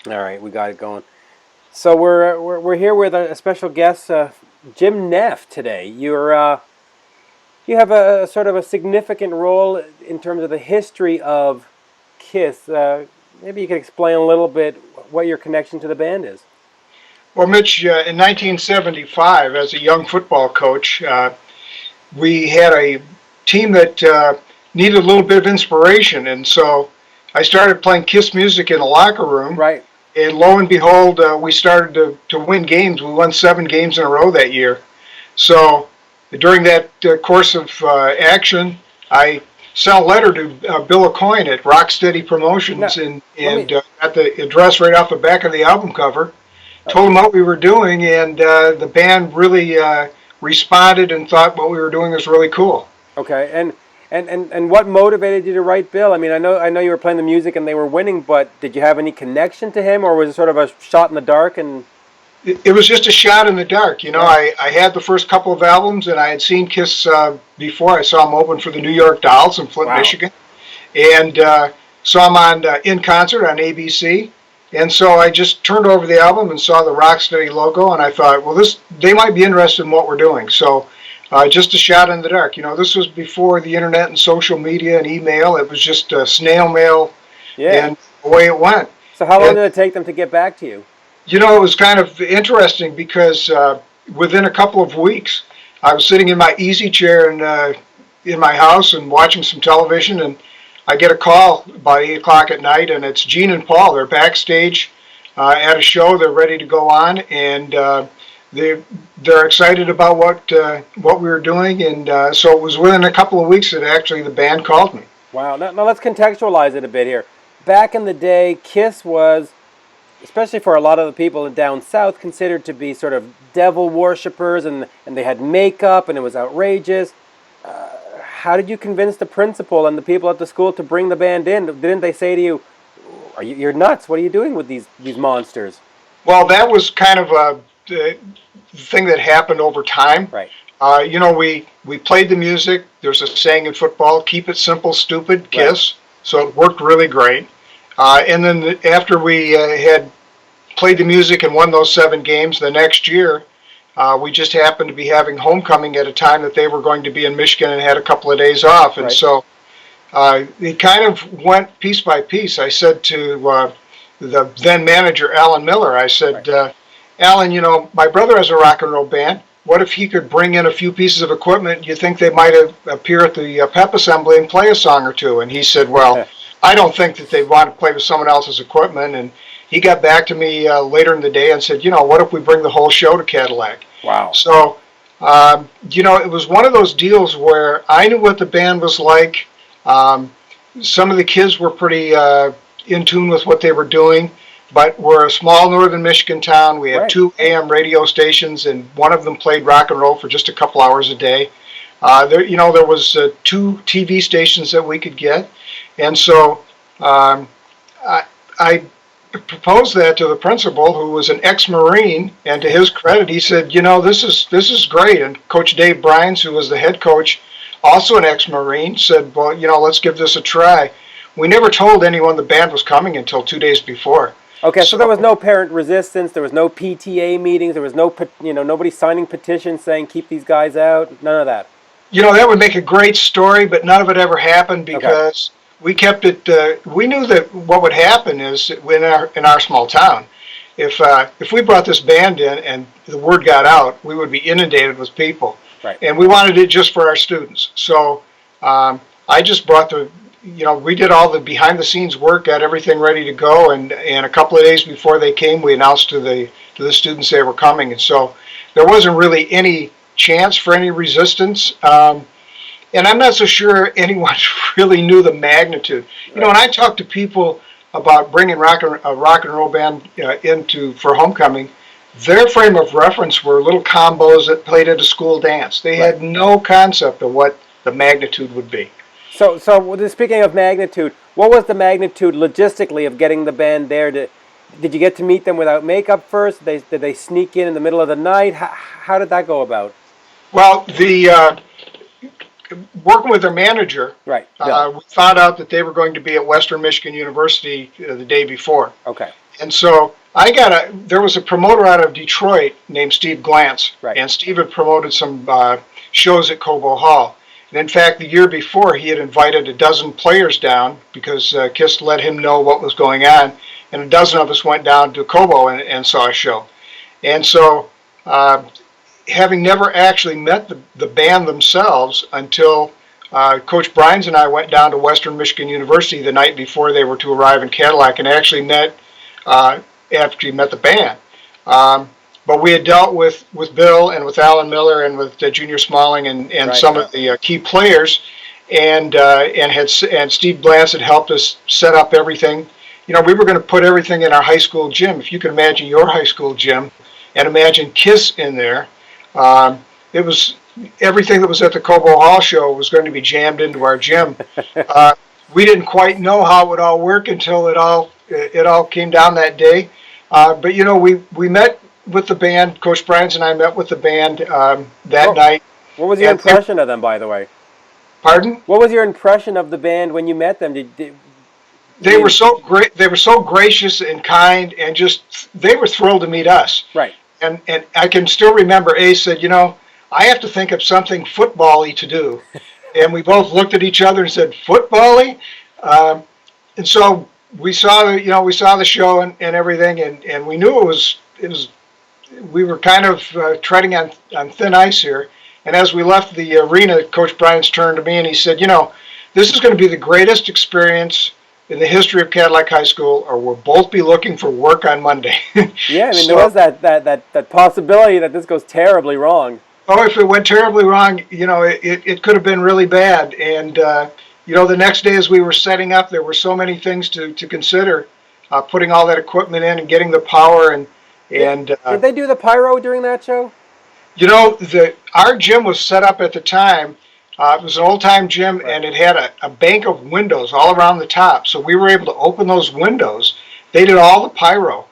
All right, we got it going. So we're here with a special guest, Jim Neff today. You have a sort of a significant role in terms of the history of Kiss. Maybe you could explain a little bit what your connection to the band is. Well, Mitch, in 1975, as a young football coach, we had a team that needed a little bit of inspiration, and so I started playing Kiss music in the locker room. Right. And lo and behold, we started to win games. We won 7 games in a row that year. So during that course of action, I sent a letter to Bill Aucoin at Rocksteady Promotions Now, and got the address right off the back of the album cover. Told him what we were doing, and the band really responded and thought what we were doing was really cool. okay, and what motivated you to write Bill? I mean, I know you were playing the music and they were winning, but did you have any connection to him, or was it sort of a shot in the dark? And It was just a shot in the dark. I had the first couple of albums, and I had seen Kiss before. I saw them open for the New York Dolls in Flint, wow, Michigan, and saw them on in concert on ABC. And so I just turned over the album and saw the Rocksteady logo, and I thought, well, they might be interested in what we're doing. So just a shot in the dark. This was before the internet and social media and email. It was just snail mail, yeah. and away it went. So how long And did it take them to get back to you? it was kind of interesting because within a couple of weeks, I was sitting in my easy chair in my house and watching some television, and I get a call about 8 o'clock at night, and it's Gene and Paul. They're backstage at a show. They're ready to go on, and they're excited about what we were doing, and so it was within a couple of weeks that actually the band called me. Wow. Now let's contextualize it a bit here. Back in the day, Kiss was, especially for a lot of the people down south, considered to be sort of devil worshippers, and they had makeup, and it was outrageous. How did you convince the principal and the people at the school to bring the band in? Didn't they say to you, "You're nuts! What are you doing with these monsters?" Well, that was kind of the thing that happened over time. Right. We played the music. There's a saying in football: "Keep it simple, stupid, Kiss." Right. So it worked really great. And then after we had played the music and won those 7 games, the next year we just happened to be having homecoming at a time that they were going to be in Michigan and had a couple of days off. And right. So it kind of went piece by piece. I said to the then manager, Alan Miller, I said, right. Alan, my brother has a rock and roll band. What if he could bring in a few pieces of equipment? You think they might appear at the pep assembly and play a song or two? And he said, well, I don't think that they want to play with someone else's equipment. And he got back to me later in the day and said, what if we bring the whole show to Cadillac? Wow. So, it was one of those deals where I knew what the band was like. Some of the kids were pretty in tune with what they were doing. But we're a small northern Michigan town. We had right. 2 AM radio stations, and one of them played rock and roll for just a couple hours a day. There was 2 TV stations that we could get, and so I proposed that to the principal, who was an ex-Marine, and to his credit, he said, this is great. And Coach Dave Bryans, who was the head coach, also an ex-Marine, said, well, let's give this a try. We never told anyone the band was coming until 2 days before. Okay, so there was no parent resistance. There was no PTA meetings. There was no, nobody signing petitions saying keep these guys out. None of that. That would make a great story, but none of it ever happened because we kept it. We knew that what would happen is in our small town, if we brought this band in and the word got out, we would be inundated with people, right. And we wanted it just for our students. So I just brought we did all the behind-the-scenes work, got everything ready to go, and a couple of days before they came, we announced to the students they were coming, and so there wasn't really any chance for any resistance, and I'm not so sure anyone really knew the magnitude. When I talk to people about bringing a rock and roll band for homecoming, their frame of reference were little combos that played at a school dance. They had no concept of what the magnitude would be. So speaking of magnitude, what was the magnitude logistically of getting the band there? Did you get to meet them without makeup first? Did they sneak in the middle of the night? How did that go about? Well, working with their manager, right? We found out that they were going to be at Western Michigan University the day before. Okay. And so there was a promoter out of Detroit named Steve Glantz, Right. and Steve had promoted some shows at Cobo Hall. And in fact, the year before, he had invited a dozen players down because KISS let him know what was going on, and a dozen of us went down to Cobo and saw a show. And so, having never actually met the band themselves until Coach Brines and I went down to Western Michigan University the night before they were to arrive in Cadillac and actually met after he met the band. But we had dealt with Bill and with Alan Miller and with Junior Smalling and Right. some of the key players, and Steve Glantz had helped us set up everything. You know, we were going to put everything in our high school gym. If you can imagine your high school gym, and imagine KISS in there, it was everything that was at the Cobo Hall show was going to be jammed into our gym. We didn't quite know how it would all work until it all came down that day. But you know, we met with the band. Coach Brines and I met with the band that night. What was your impression of them, by the way? Pardon? What was your impression of the band when you met them? They were so great. They were so gracious and kind, and they were thrilled to meet us. Right. And I can still remember Ace said, you know, I have to think of something football-y to do. And we both looked at each other and said, football-y? And so we saw the show and everything, and we knew it was we were kind of treading on thin ice here. And as we left the arena, Coach Brines turned to me and he said, you know, this is going to be the greatest experience in the history of Cadillac High School, or we'll both be looking for work on Monday. Yeah, I mean, there was that possibility that this goes terribly wrong. Oh, if it went terribly wrong, you know, it could have been really bad. And, you know, the next day as we were setting up, there were so many things to consider, putting all that equipment in and getting the power. Did they do the pyro during that show? You know, our gym was set up at the time. It was an old-time gym, Right. and it had a bank of windows all around the top. So we were able to open those windows. They did all the pyro.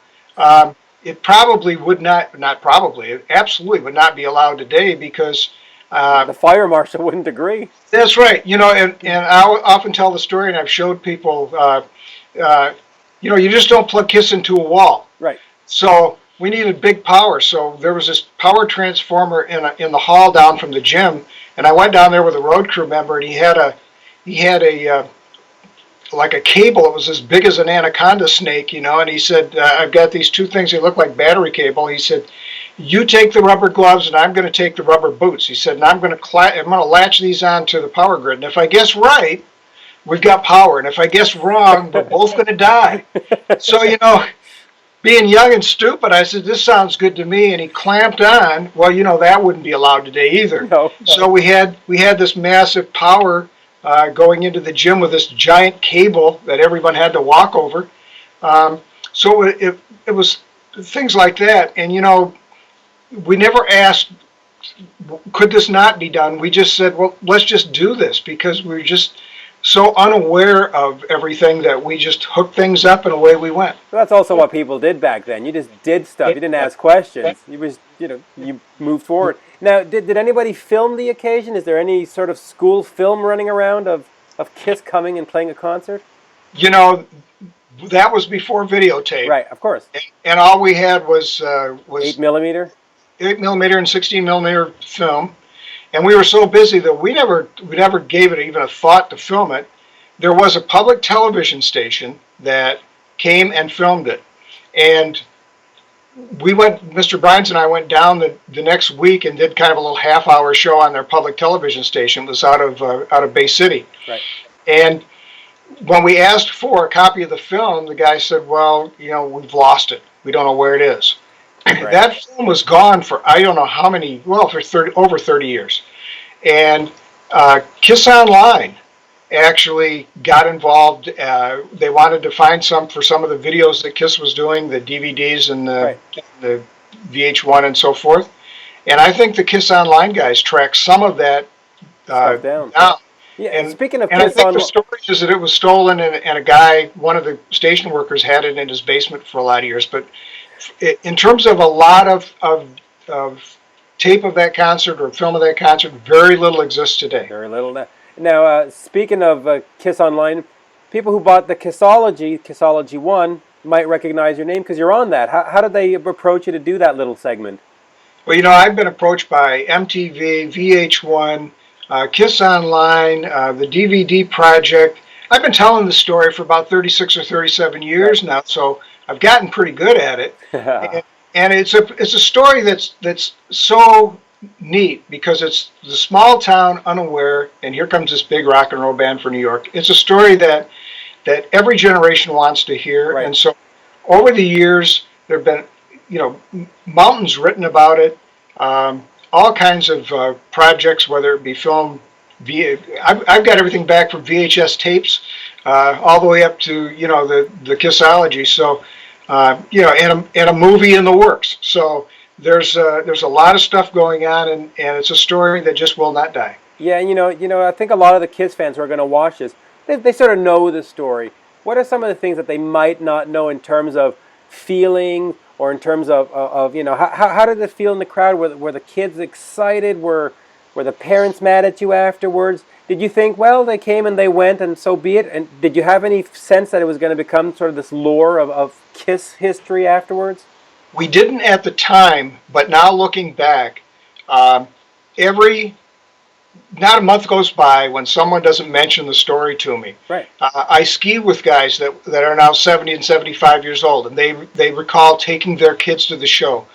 It probably would not probably, it absolutely would not be allowed today because The fire marshal wouldn't agree. that's right. You know, and I often tell the story, and I've showed people, you know, you just don't plug KISS into a wall. Right. So we needed big power. So there was this power transformer in the hall down from the gym, and I went down there with a road crew member, and he had a like a cable. It was as big as an anaconda snake, you know. And he said, "I've got these two things. They look like battery cable." He said, "You take the rubber gloves, and I'm going to take the rubber boots." He said, "And I'm going to latch these onto the power grid. And if I guess right, we've got power. And if I guess wrong, we're both going to die." So, you know, being young and stupid, I said, "This sounds good to me." And he clamped on. Well, you know, that wouldn't be allowed today either. No. So we had this massive power going into the gym with this giant cable that everyone had to walk over. So it was things like that. And, you know, we never asked, could this not be done? We just said, well, let's just do this, because we were just so unaware of everything that we just hooked things up and away we went. Well, that's also what people did back then. You just did stuff. You didn't ask questions. You moved forward. Now, did anybody film the occasion? Is there any sort of school film running around of KISS coming and playing a concert? You know, that was before videotape. Right, of course. And all we had was 8mm? 8mm and 16mm film. And we were so busy that we never gave it even a thought to film it. There was a public television station that came and filmed it. And Mr. Brines and I went down the next week and did kind of a little half-hour show on their public television station. It was out of Bay City. Right. And when we asked for a copy of the film, the guy said, well, you know, we've lost it. We don't know where it is. Right. That film was gone for I don't know how many, well, for over 30 years. And KISS Online actually got involved. They wanted to find some for some of the videos that KISS was doing, the DVDs and the VH1 and so forth. And I think the KISS Online guys tracked some of that down. Yeah, and speaking of KISS, I think the story is that it was stolen, and a guy, one of the station workers, had it in his basement for a lot of years. But in terms of a lot of tape of that concert or film of that concert, very little exists today. Very little. Now, speaking of KISS Online, people who bought the Kissology 1, might recognize your name because you're on that. How did they approach you to do that little segment? Well, I've been approached by MTV, VH1, Kiss Online, the DVD Project. I've been telling the story for about 36 or 37 Right. years now, so I've gotten pretty good at it. And, and it's a story that's so neat because it's the small town unaware, and here comes this big rock and roll band for New York. It's a story that every generation wants to hear, Right. and so over the years there have been mountains written about it, all kinds of projects, whether it be film. I've got everything back from VHS tapes all the way up to the Kissology. So and a movie in the works. So there's a lot of stuff going on, and it's a story that just will not die. Yeah, and I think a lot of the Kiss fans who are going to watch this, they sort of know the story. What are some of the things that they might not know in terms of feeling, or in terms of how did it feel in the crowd? Were the kids excited? Were the parents mad at you afterwards? Did you think, well, they came and they went, and so be it? And did you have any sense that it was going to become sort of this lore of Kiss history afterwards? We didn't at the time, but now looking back, every not a month goes by when someone doesn't mention the story to me. Right. I ski with guys that are now 70 and 75 years old, and they recall taking their kids to the show.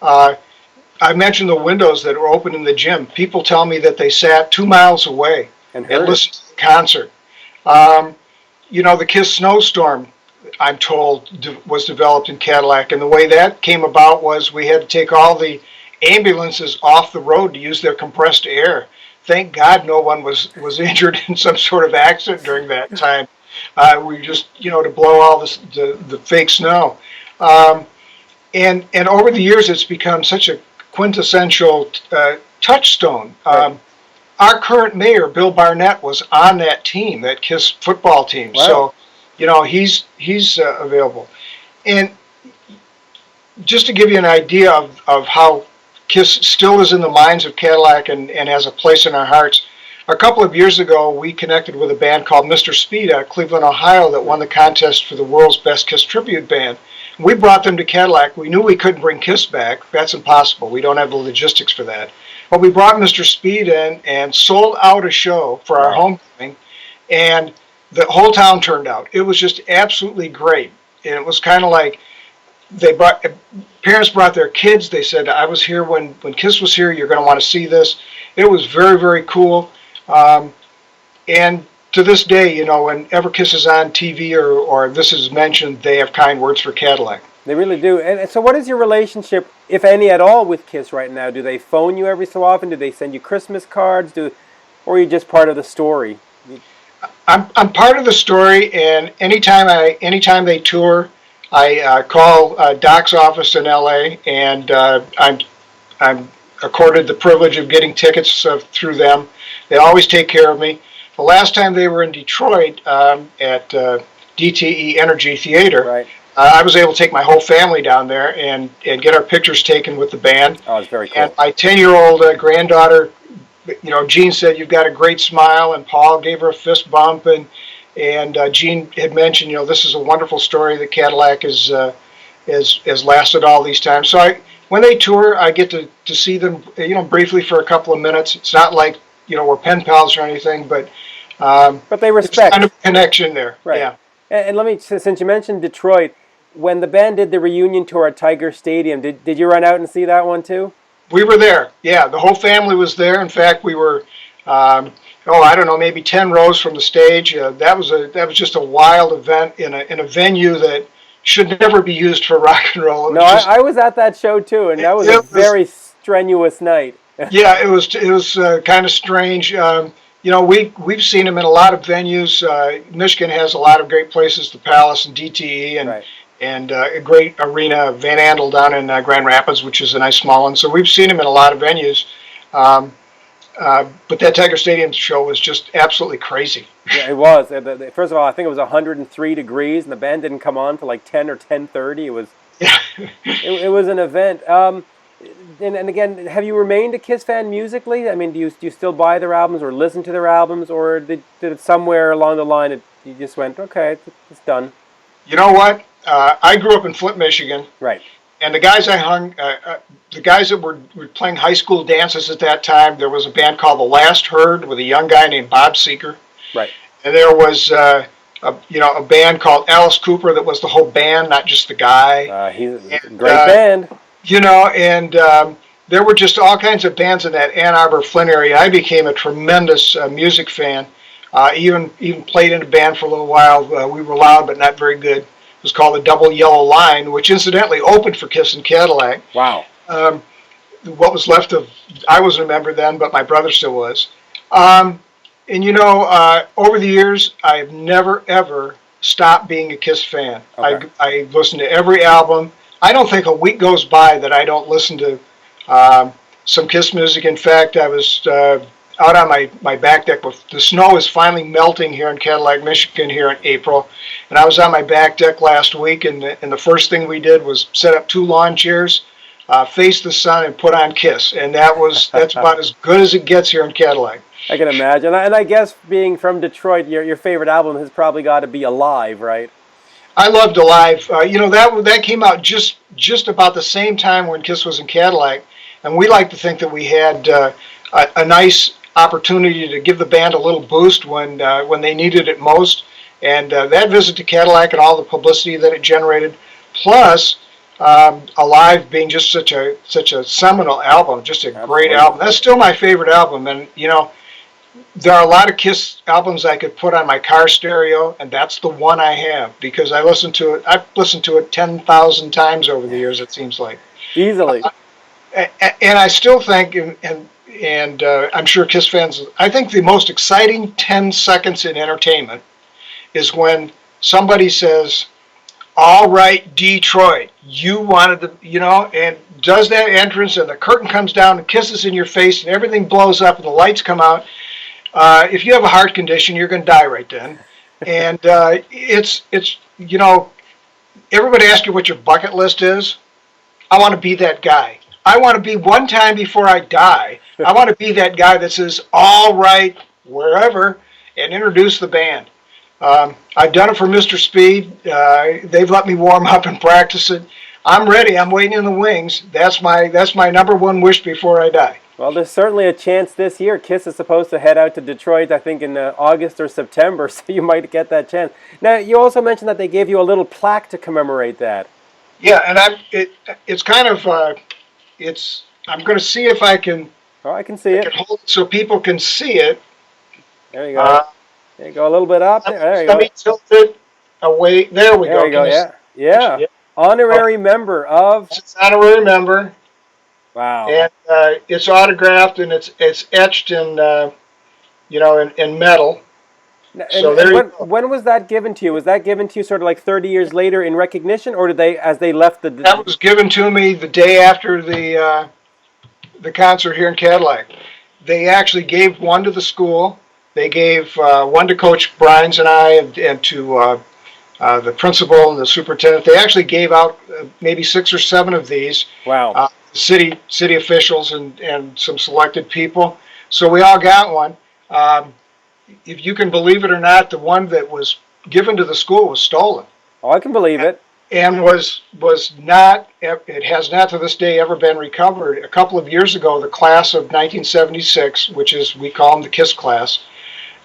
I mentioned the windows that were open in the gym. People tell me that they sat 2 miles away And and heard it. listened to the concert. The Kiss Snowstorm, I'm told, was developed in Cadillac, and the way that came about was we had to take all the ambulances off the road to use their compressed air. Thank God no one was injured in some sort of accident during that time. We just, to blow all the fake snow. And over the years, it's become such a quintessential touchstone. Right. Our current mayor, Bill Barnett, was on that team, that Kiss football team. Wow. So, he's available. And just to give you an idea of how Kiss still is in the minds of Cadillac and has a place in our hearts, a couple of years ago, we connected with a band called Mr. Speed out of Cleveland, Ohio, that won the contest for the world's best Kiss tribute band. We brought them to Cadillac. We knew we couldn't bring Kiss back. That's impossible. We don't have the logistics for that. But we brought Mr. Speed in and sold out a show for our homecoming, and the whole town turned out. It was just absolutely great. And it was kind of like parents brought their kids. They said, I was here when Kiss was here. You're going to want to see this. It was very, very cool. And to this day, whenever Kiss is on TV or this is mentioned, they have kind words for Cadillac. They really do. And so what is your relationship, if any at all, with Kiss right now? Do they phone you every so often? Do they send you Christmas cards? Or are you just part of the story? I'm part of the story, and anytime they tour, I call Doc's office in LA, and I'm accorded the privilege of getting tickets through them. They always take care of me. The last time they were in Detroit at DTE Energy Theater, Right. I was able to take my whole family down there and get our pictures taken with the band. Oh, it's very cool. And my 10-year-old granddaughter, Jean said, "You've got a great smile," and Paul gave her a fist bump, and Jean had mentioned, this is a wonderful story that Cadillac has lasted all these times. So when they tour, I get to see them, briefly for a couple of minutes. It's not like, we're pen pals or anything, but they respect. There's kind of a connection there. Right. Yeah. And let me, since you mentioned Detroit, when the band did the reunion tour at Tiger Stadium, did you run out and see that one too? We were there. Yeah, the whole family was there. In fact, we were, I don't know, maybe 10 rows from the stage. That was just a wild event in a venue that should never be used for rock and roll. No, I was at that show too, and that was a very strenuous night. Yeah, it was kind of strange. We've seen them in a lot of venues. Michigan has a lot of great places, the Palace and DTE, and Right. and a great arena, Van Andel down in Grand Rapids, which is a nice small one. So we've seen them in a lot of venues. But that Tiger Stadium show was just absolutely crazy. Yeah, it was. First of all, I think it was 103 degrees, and the band didn't come on till like 10 or 10:30. It was. Yeah. it was an event. And again, have you remained a Kiss fan musically? I mean, do you still buy their albums or listen to their albums, or did it somewhere along the line you just went, okay, it's done? You know what? I grew up in Flint, Michigan, Right. and the guys that were playing high school dances at that time, there was a band called The Last Herd with a young guy named Bob Seeger, Right. and there was a band called Alice Cooper that was the whole band, not just the guy. He's a And, great band. there were just all kinds of bands in that Ann Arbor, Flint area. I became a tremendous music fan. Even played in a band for a little while. We were loud but not very good. It was called the Double Yellow Line, which incidentally opened for Kiss and Cadillac. Wow. What was left of, I wasn't a member then, but my brother still was. Over the years, I've never, ever stopped being a Kiss fan. Okay. I listen to every album. I don't think a week goes by that I don't listen to some Kiss music. In fact, I was out on my back deck. The snow is finally melting here in Cadillac, Michigan here in April. And I was on my back deck last week, and the first thing we did was set up 2 lawn chairs, face the sun, and put on Kiss. And that's about as good as it gets here in Cadillac. I can imagine. And I guess being from Detroit, your favorite album has probably got to be Alive, right? I loved Alive. That came out just about the same time when Kiss was in Cadillac, and we like to think that we had a nice opportunity to give the band a little boost when they needed it most. And that visit to Cadillac and all the publicity that it generated, plus Alive being just such a seminal album, just a great album. That's still my favorite album, and there are a lot of Kiss albums I could put on my car stereo, and that's the one I have because I've listened to it 10,000 times over the years. It seems like Easily. And I still think, and I'm sure Kiss fans, I think the most exciting 10 seconds in entertainment is when somebody says, "All right, Detroit, you wanted and does that entrance, and the curtain comes down and kisses in your face, and everything blows up, and the lights come out. If you have a heart condition, you're going to die right then." And everybody asks you what your bucket list is. I want to be that guy. I want to be, one time before I die, I want to be that guy that says, "All right," wherever, and introduce the band. I've done it for Mr. Speed. They've let me warm up and practice it. I'm ready. I'm waiting in the wings. That's my number one wish before I die. Well, there's certainly a chance this year. Kiss is supposed to head out to Detroit, I think, in August or September, so you might get that chance. Now, you also mentioned that they gave you a little plaque to commemorate that. Yeah, and it's kind of I'm going to see if I can. Oh, I can see it. Hold it so people can see it. There you go. There you go. A little bit up there. There you Let me tilt it away. There we go. There you go. Yeah. Honorary member of. It's an honorary member. Wow. And it's autographed and it's etched in in metal. When was that given to you? Was that given to you sort of like 30 years later in recognition, or did they, as they left the? That was given to me the day after the concert here in Cadillac. They actually gave one to the school. They gave one to Coach Brines and I, and to the principal and the superintendent. They actually gave out maybe 6 or 7 of these. Wow. City officials and some selected people. So we all got one. If you can believe it or not, the one that was given to the school was stolen. Oh, I can believe it. And was not. It has not to this day ever been recovered. A couple of years ago, the class of 1976, which is, we call them the KISS class,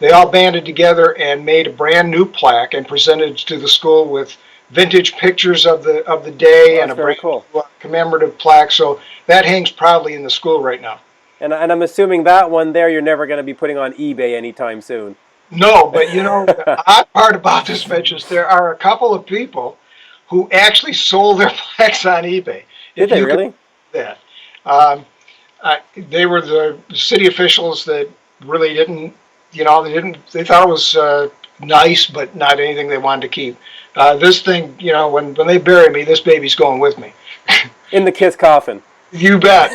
they all banded together and made a brand new plaque and presented it to the school with vintage pictures of the day and a brand new commemorative plaque. So that hangs proudly in the school right now. And I'm assuming that one there you're never going to be putting on eBay anytime soon. No, but the odd part about this, Mitch, is there are a couple of people who actually sold their plaques on eBay. Did they really? That. They were the city officials that really didn't, they thought it was nice, but not anything they wanted to keep. This thing, when they bury me, this baby's going with me. In the KISS coffin. You bet.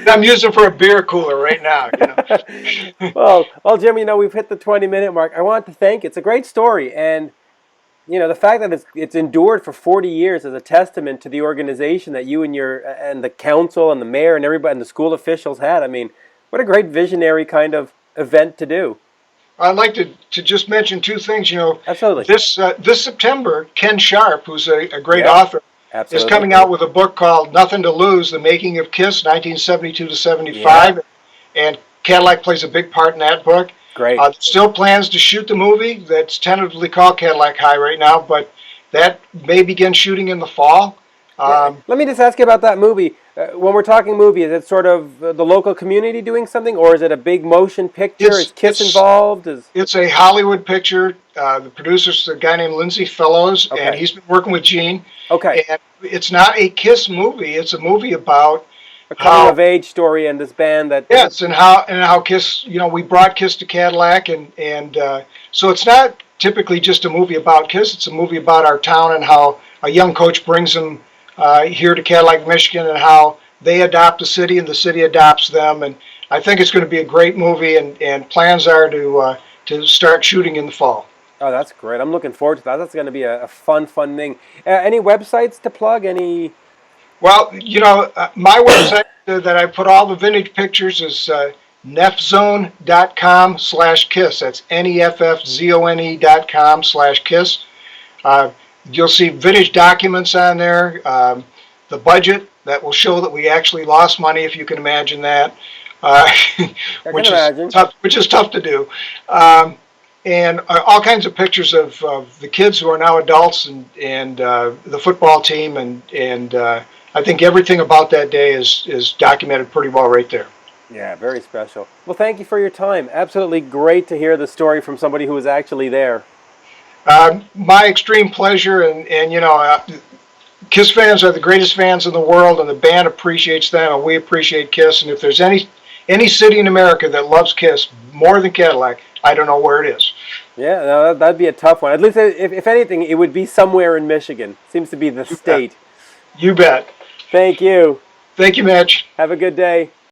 I'm using it for a beer cooler right now. Well, Jim, we've hit the 20-minute mark. I want to thank you. It's a great story, and the fact that it's endured for 40 years is a testament to the organization that you and the council and the mayor and everybody and the school officials had. I mean, what a great visionary kind of event to do. I'd like to just mention two things. Absolutely. This September, Ken Sharp, who's a great Yeah, author, is absolutely. coming out with a book called Nothing to Lose: The Making of Kiss, 1972 to Yeah, 75, and Cadillac plays a big part in that book. great. Still plans to shoot the movie that's tentatively called Cadillac High right now, but that may begin shooting in the fall. Yeah. Let me just ask you about that movie. When we're talking movie, is it sort of the local community doing something, or is it a big motion picture? Is It's Kiss it's involved? Is it's a Hollywood picture. The producer's a guy named Lindsay Fellows, and okay. he's been working with Gene. Okay. And it's not a Kiss movie. It's a movie about A coming how of age story and this band that. yes, and how Kiss. We brought Kiss to Cadillac, and so it's not typically just a movie about Kiss. It's a movie about our town and how a young coach brings them here to Cadillac, Michigan, and how they adopt the city and the city adopts them. And I think it's going to be a great movie, and plans are to start shooting in the fall. Oh, that's great. I'm looking forward to that. That's going to be a fun thing. Any websites to plug? Any? Well, my website that I put all the vintage pictures is neffzone.com/kiss. That's neffzone.com/kiss. You'll see vintage documents on there, the budget that will show that we actually lost money, if you can imagine that, uh, I can imagine. which is tough to do. And all kinds of pictures of the kids who are now adults and the football team, and I think everything about that day is documented pretty well right there. Yeah, very special. Well, thank you for your time. Absolutely great to hear the story from somebody who was actually there. My extreme pleasure, and Kiss fans are the greatest fans in the world, and the band appreciates them, and we appreciate Kiss. And if there's any city in America that loves Kiss more than Cadillac, I don't know where it is. Yeah, no, that'd be a tough one. At least, if anything, it would be somewhere in Michigan. Seems to be the You bet. state. You bet. Thank you. Thank you, Mitch. Have a good day.